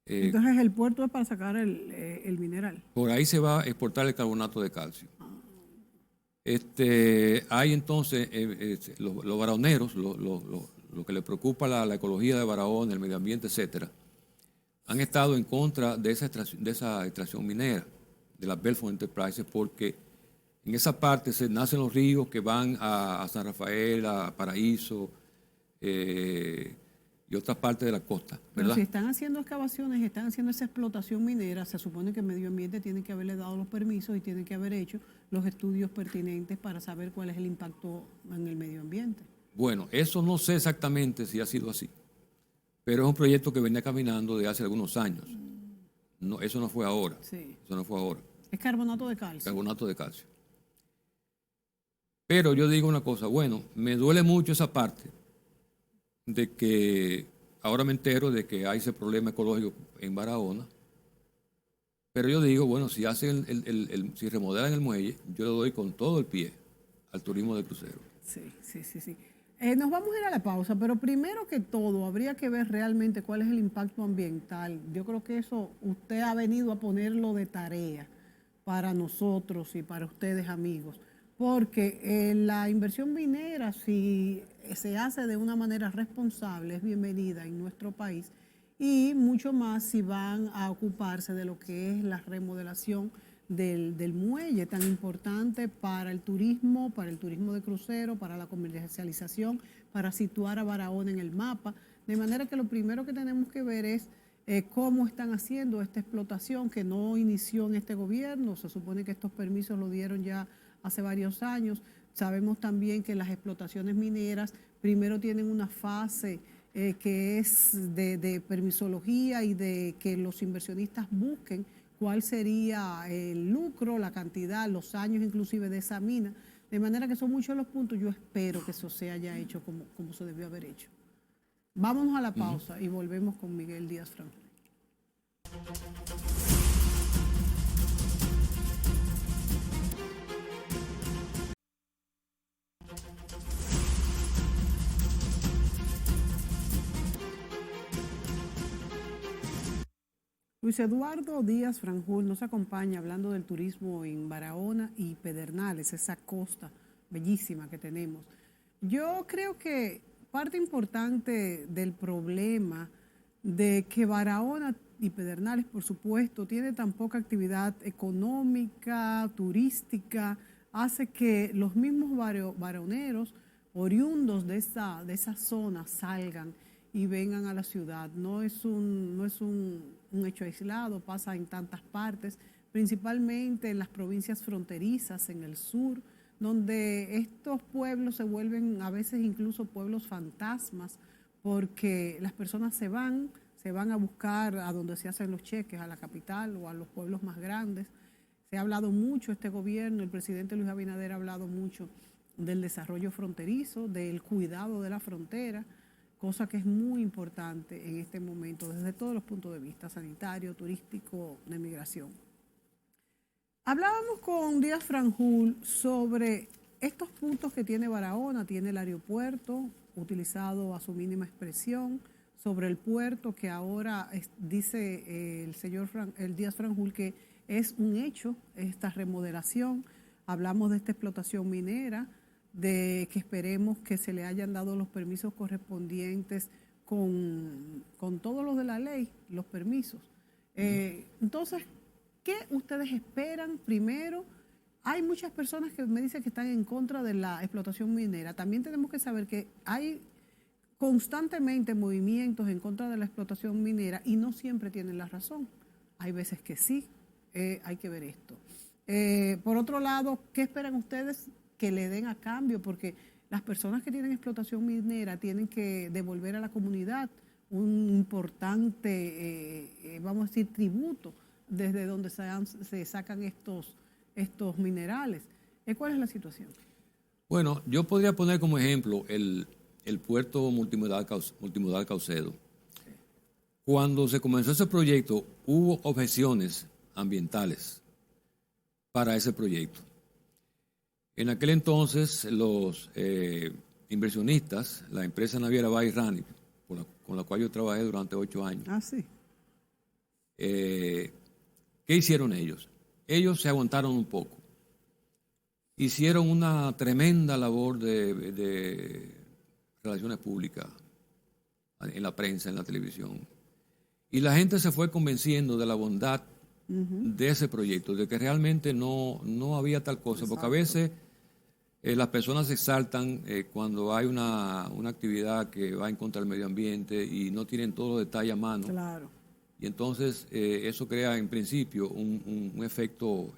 Speaker 1: Entonces el puerto es para sacar el mineral.
Speaker 2: Por ahí se va a exportar el carbonato de calcio. Hay entonces los barahoneros, lo que les preocupa la ecología de Barahona, el medio ambiente, etcétera, han estado en contra de esa extracción minera, de las Belfond Enterprises, porque en esa parte se nacen los ríos que van a San Rafael, a Paraíso y otras partes de la costa, ¿verdad?
Speaker 1: Pero si están haciendo excavaciones, están haciendo esa explotación minera, se supone que el medio ambiente tiene que haberle dado los permisos y tiene que haber hecho los estudios pertinentes para saber cuál es el impacto en el medio ambiente. Bueno,
Speaker 2: eso no sé exactamente si ha sido así, pero es un proyecto que venía caminando de hace algunos años. No, eso no fue ahora.
Speaker 1: Sí.
Speaker 2: Eso no fue ahora.
Speaker 1: Es carbonato de calcio.
Speaker 2: Carbonato de calcio. Pero yo digo una cosa, bueno, me duele mucho esa parte de que ahora me entero de que hay ese problema ecológico en Barahona, pero yo digo, bueno, si hacen si remodelan el muelle, yo le doy con todo el pie al turismo de crucero.
Speaker 1: Sí. Nos vamos a ir a la pausa, pero primero que todo habría que ver realmente cuál es el impacto ambiental. Yo creo que eso usted ha venido a ponerlo de tarea para nosotros y para ustedes, amigos, porque la inversión minera, si se hace de una manera responsable, es bienvenida en nuestro país, y mucho más si van a ocuparse de lo que es la remodelación del muelle tan importante para el turismo de crucero, para la comercialización, para situar a Barahona en el mapa. De manera que lo primero que tenemos que ver es cómo están haciendo esta explotación que no inició en este gobierno. Se supone que estos permisos lo dieron ya hace varios años. Sabemos también que las explotaciones mineras primero tienen una fase que es de permisología y de que los inversionistas busquen cuál sería el lucro, la cantidad, los años inclusive de esa mina. De manera que son muchos los puntos. Yo espero que eso se haya hecho como se debió haber hecho. Vámonos a la pausa y volvemos con Miguel Díaz Franklin. Luis Eduardo Díaz Franjul nos acompaña hablando del turismo en Barahona y Pedernales, esa costa bellísima que tenemos. Yo creo que parte importante del problema de que Barahona y Pedernales, por supuesto, tiene tan poca actividad económica, turística, hace que los mismos baroneros oriundos de esa zona salgan y vengan a la ciudad. No es un hecho aislado, pasa en tantas partes, principalmente en las provincias fronterizas, en el sur, donde estos pueblos se vuelven a veces incluso pueblos fantasmas, porque las personas se van a buscar a donde se hacen los cheques, a la capital o a los pueblos más grandes. Se ha hablado mucho este gobierno, el presidente Luis Abinader ha hablado mucho del desarrollo fronterizo, del cuidado de la frontera, cosa que es muy importante en este momento desde todos los puntos de vista, sanitario, turístico, de migración. Hablábamos con Díaz Franjul sobre estos puntos que tiene Barahona, tiene el aeropuerto utilizado a su mínima expresión, sobre el puerto que ahora dice el Díaz Franjul que es un hecho esta remodelación. Hablamos de esta explotación minera, de que esperemos que se le hayan dado los permisos correspondientes con todos los de la ley, los permisos. Entonces, ¿qué ustedes esperan? Primero, hay muchas personas que me dicen que están en contra de la explotación minera. También tenemos que saber que hay constantemente movimientos en contra de la explotación minera y no siempre tienen la razón. Hay veces que sí, hay que ver esto. Por otro lado, ¿qué esperan ustedes que le den a cambio? Porque las personas que tienen explotación minera tienen que devolver a la comunidad un importante, vamos a decir, tributo desde donde se sacan estos minerales. ¿Cuál es la situación?
Speaker 2: Bueno, yo podría poner como ejemplo el puerto multimodal Caucedo. Cuando se comenzó ese proyecto, hubo objeciones ambientales para ese proyecto. En aquel entonces, los inversionistas, la empresa naviera Bay Rani, con la cual yo trabajé durante 8 años.
Speaker 1: Ah, sí.
Speaker 2: ¿Qué hicieron ellos? Ellos se aguantaron un poco. Hicieron una tremenda labor de relaciones públicas en la prensa, en la televisión. Y la gente se fue convenciendo de la bondad de ese proyecto, de que realmente no había tal cosa. Exacto. Porque a veces las personas se exaltan cuando hay una actividad que va en contra del medio ambiente y no tienen todos los detalles a mano.
Speaker 1: Claro.
Speaker 2: Y entonces eso crea en principio un efecto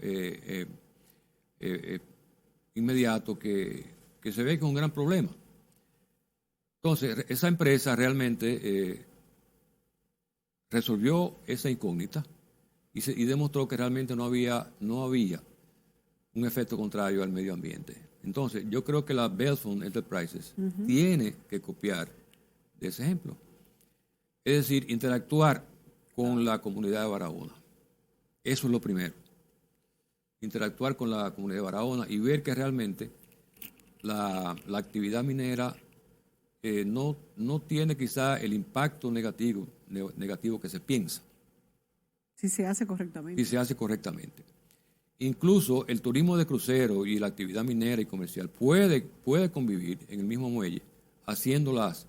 Speaker 2: inmediato que se ve que es un gran problema. Entonces, esa empresa realmente resolvió esa incógnita y demostró que realmente no había un efecto contrario al medio ambiente. Entonces, yo creo que la Belfond Enterprises tiene que copiar de ese ejemplo. Es decir, interactuar con la comunidad de Barahona. Eso es lo primero. Interactuar con la comunidad de Barahona y ver que realmente la actividad minera no tiene quizá el impacto negativo que se piensa.
Speaker 1: Si se hace correctamente.
Speaker 2: Si se hace correctamente. Incluso el turismo de crucero y la actividad minera y comercial puede convivir en el mismo muelle, haciendo las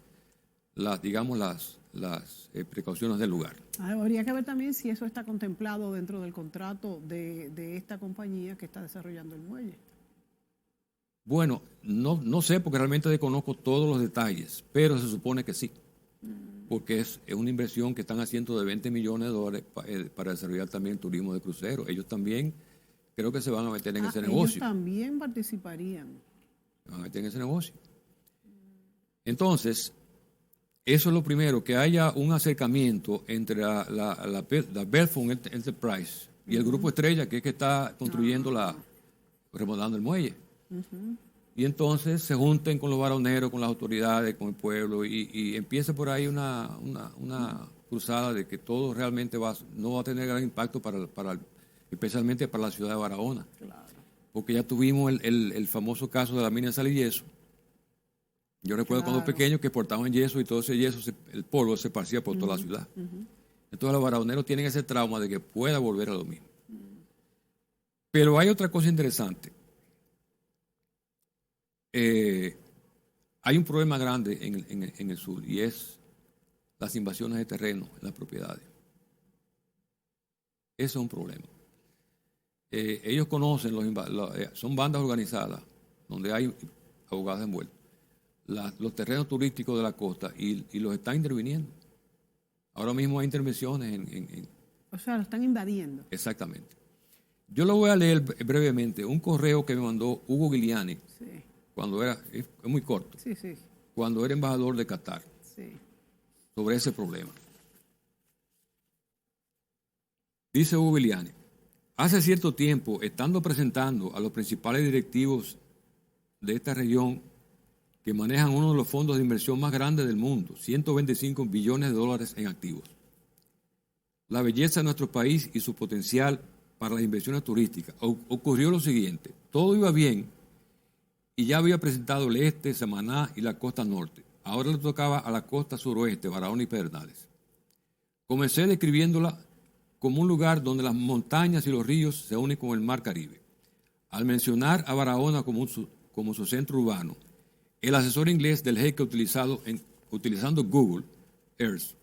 Speaker 2: precauciones del lugar.
Speaker 1: Habría que ver también si eso está contemplado dentro del contrato de esta compañía que está desarrollando el muelle.
Speaker 2: Bueno, no sé porque realmente desconozco todos los detalles, pero se supone que sí, porque es una inversión que están haciendo de $20 millones para desarrollar también el turismo de crucero. Ellos también creo que se van a meter en ese negocio.
Speaker 1: Ellos también participarían.
Speaker 2: Se van a meter en ese negocio. Entonces, eso es lo primero, que haya un acercamiento entre la Belfond Enterprise y el Grupo Estrella, que es que está construyendo remodelando el muelle. Y entonces se junten con los baroneros, con las autoridades, con el pueblo y empiece por ahí una cruzada de que todo realmente no va a tener gran impacto especialmente para la ciudad de Barahona.
Speaker 1: Claro.
Speaker 2: Porque ya tuvimos el famoso caso de la mina de sal y yeso. Yo recuerdo cuando pequeño que exportaban yeso y todo ese yeso, el polvo se esparcía por toda la ciudad. Entonces los barahoneros tienen ese trauma de que pueda volver a lo mismo. Pero hay otra cosa interesante. Hay un problema grande en el sur y es las invasiones de terreno en las propiedades. Eso es un problema. Ellos conocen, son bandas organizadas donde hay abogados envueltos, los terrenos turísticos de la costa y los están interviniendo. Ahora mismo hay intervenciones
Speaker 1: O sea, lo están invadiendo.
Speaker 2: Exactamente. Yo lo voy a leer brevemente, un correo que me mandó Hugo Giuliani,
Speaker 1: Sí,
Speaker 2: cuando es muy corto,
Speaker 1: sí, sí.
Speaker 2: cuando era embajador de Qatar,
Speaker 1: Sí.
Speaker 2: sobre ese problema. Dice Hugo Giuliani: hace cierto tiempo, estando presentando a los principales directivos de esta región que manejan uno de los fondos de inversión más grandes del mundo, 125 billones de dólares en activos, la belleza de nuestro país y su potencial para las inversiones turísticas, ocurrió lo siguiente: todo iba bien y ya había presentado el este, Samaná y la costa norte. Ahora le tocaba a la costa suroeste, Barahona y Pedernales. Comencé describiéndola como un lugar donde las montañas y los ríos se unen con el mar Caribe. Al mencionar a Barahona como su centro urbano, el asesor inglés del jeque utilizando Google Earth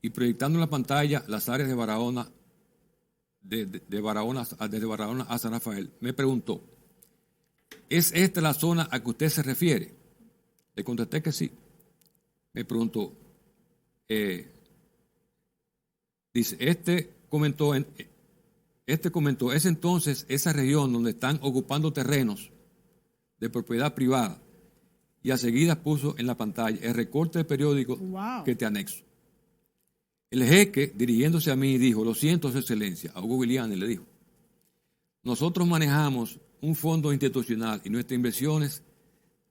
Speaker 2: y proyectando en la pantalla las áreas de Barahona, desde Barahona a San Rafael, me preguntó: ¿es esta la zona a que usted se refiere? Le contesté que sí. Me preguntó, dice, comentó, es entonces esa región donde están ocupando terrenos de propiedad privada, y a seguida puso en la pantalla el recorte del periódico que te anexo. El jeque, dirigiéndose a mí, dijo: lo siento, Su Excelencia. A Hugo Giuliani le dijo: nosotros manejamos un fondo institucional y nuestras inversiones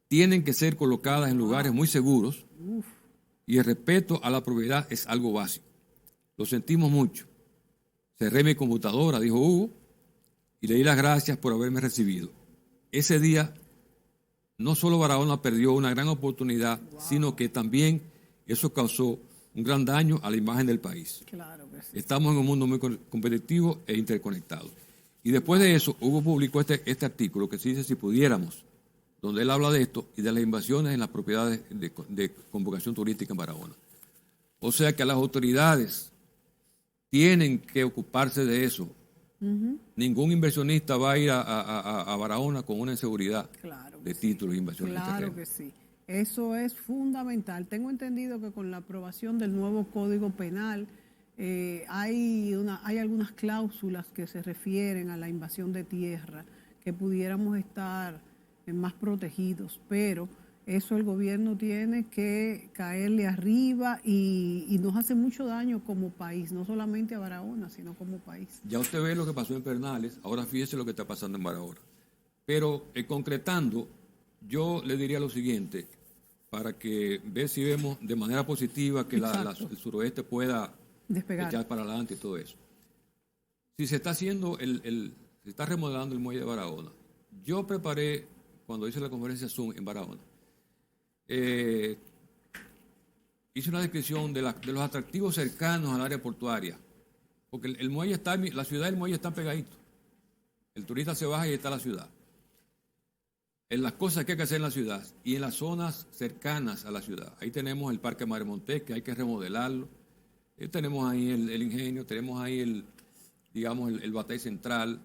Speaker 2: tienen que ser colocadas en lugares muy seguros y el respeto a la propiedad es algo básico. Lo sentimos mucho. Cerré mi computadora, dijo Hugo, y le di las gracias por haberme recibido. Ese día, no solo Barahona perdió una gran oportunidad, sino que también eso causó un gran daño a la imagen del país.
Speaker 1: Claro que sí.
Speaker 2: Estamos en un mundo muy competitivo e interconectado. Y después de eso, Hugo publicó este artículo que se dice Si Pudiéramos, donde él habla de esto y de las invasiones en las propiedades de convocación turística en Barahona. O sea que las autoridades tienen que ocuparse de eso. Ningún inversionista va a ir a Barahona con una inseguridad de títulos e inversiones.
Speaker 1: Claro que sí. Eso es fundamental. Tengo entendido que con la aprobación del nuevo Código Penal hay algunas cláusulas que se refieren a la invasión de tierra, que pudiéramos estar más protegidos, pero eso el gobierno tiene que caerle arriba y nos hace mucho daño como país, no solamente a Barahona, sino como país.
Speaker 2: Ya usted ve lo que pasó en Pedernales, ahora fíjese lo que está pasando en Barahona. Pero concretando, yo le diría lo siguiente, para que ver si vemos de manera positiva que el suroeste pueda despegar, echar para adelante y todo eso. Si se está haciendo se está remodelando el muelle de Barahona. Yo preparé, cuando hice la conferencia Zoom en Barahona, hice una descripción de los atractivos cercanos al área portuaria, porque el muelle está, la ciudad y el muelle están pegaditos. El turista se baja y está la ciudad. En las cosas que hay que hacer en la ciudad y en las zonas cercanas a la ciudad. Ahí tenemos el Parque Madre Montés, que hay que remodelarlo. Tenemos ahí el ingenio, tenemos ahí el batey central,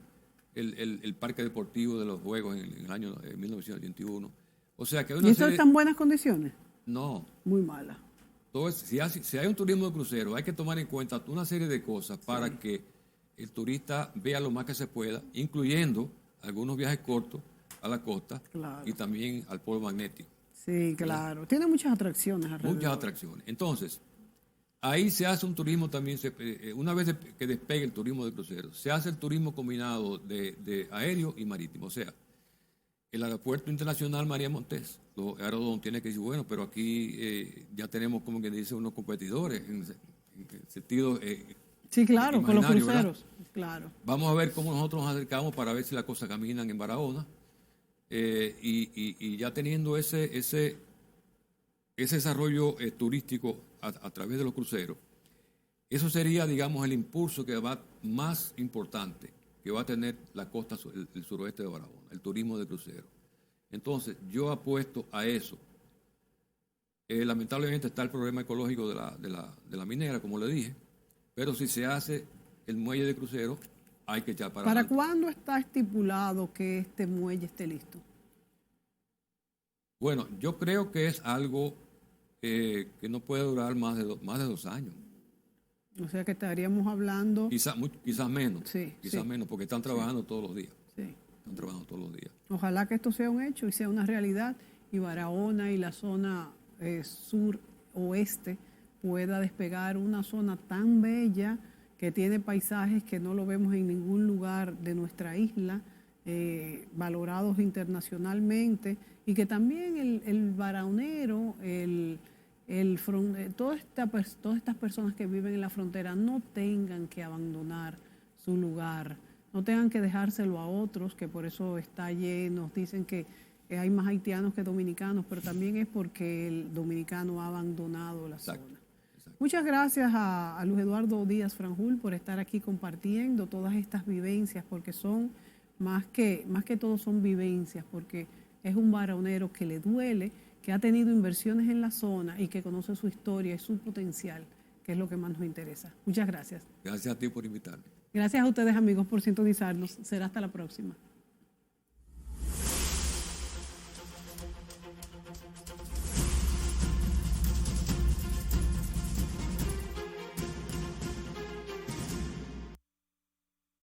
Speaker 2: el parque deportivo de los Juegos en el año 1981. O sea que hay una
Speaker 1: ¿Y eso está en buenas condiciones?
Speaker 2: No.
Speaker 1: Muy mala.
Speaker 2: Entonces, si hay un turismo de crucero, hay que tomar en cuenta una serie de cosas para que el turista vea lo más que se pueda, incluyendo algunos viajes cortos a la costa y también al polo magnético.
Speaker 1: Sí, claro. ¿Verdad? Tiene muchas atracciones alrededor.
Speaker 2: Muchas atracciones. Entonces, ahí se hace un turismo también, una vez que despegue el turismo de crucero, se hace el turismo combinado de aéreo y marítimo. O sea, el aeropuerto internacional María Montés, los aeródromos tienen que decir, bueno, pero aquí ya tenemos, como que dice, unos competidores en sentido
Speaker 1: sí, claro, con los cruceros. ¿Verdad? Claro.
Speaker 2: Vamos a ver cómo nosotros nos acercamos para ver si las cosas caminan en Barahona. Y ya teniendo ese desarrollo turístico a través de los cruceros, Eso sería, digamos, el impulso que va más importante que va a tener la costa, el suroeste de Barahona, el turismo de crucero. Entonces, yo apuesto a eso. Lamentablemente está el problema ecológico de la minera, como le dije, pero si se hace el muelle de crucero, hay que echar para adelante.
Speaker 1: ¿Para cuándo está estipulado que este muelle esté listo?
Speaker 2: Bueno, yo creo que es algo que no puede durar más de 2 años.
Speaker 1: O sea que estaríamos hablando...
Speaker 2: Quizás menos,
Speaker 1: Sí,
Speaker 2: quizás
Speaker 1: sí.
Speaker 2: menos, porque están trabajando todos los días.
Speaker 1: Sí.
Speaker 2: Están trabajando todos los días.
Speaker 1: Ojalá que esto sea un hecho y sea una realidad y Barahona y la zona sur-oeste pueda despegar una zona tan bella que tiene paisajes que no lo vemos en ningún lugar de nuestra isla, valorados internacionalmente, y que también el baraonero, todas estas personas que viven en la frontera no tengan que abandonar su lugar, no tengan que dejárselo a otros, que por eso está lleno. Dicen que hay más haitianos que dominicanos, pero también es porque el dominicano ha abandonado la zona.
Speaker 2: Exacto.
Speaker 1: Muchas gracias a Luis Eduardo Díaz Franjul por estar aquí compartiendo todas estas vivencias, porque son más que todo son vivencias, porque es un baraonero que le duele, que ha tenido inversiones en la zona y que conoce su historia y su potencial, que es lo que más nos interesa. Muchas gracias.
Speaker 2: Gracias a ti por invitarme.
Speaker 1: Gracias a ustedes, amigos, por sintonizarnos. Será hasta la próxima.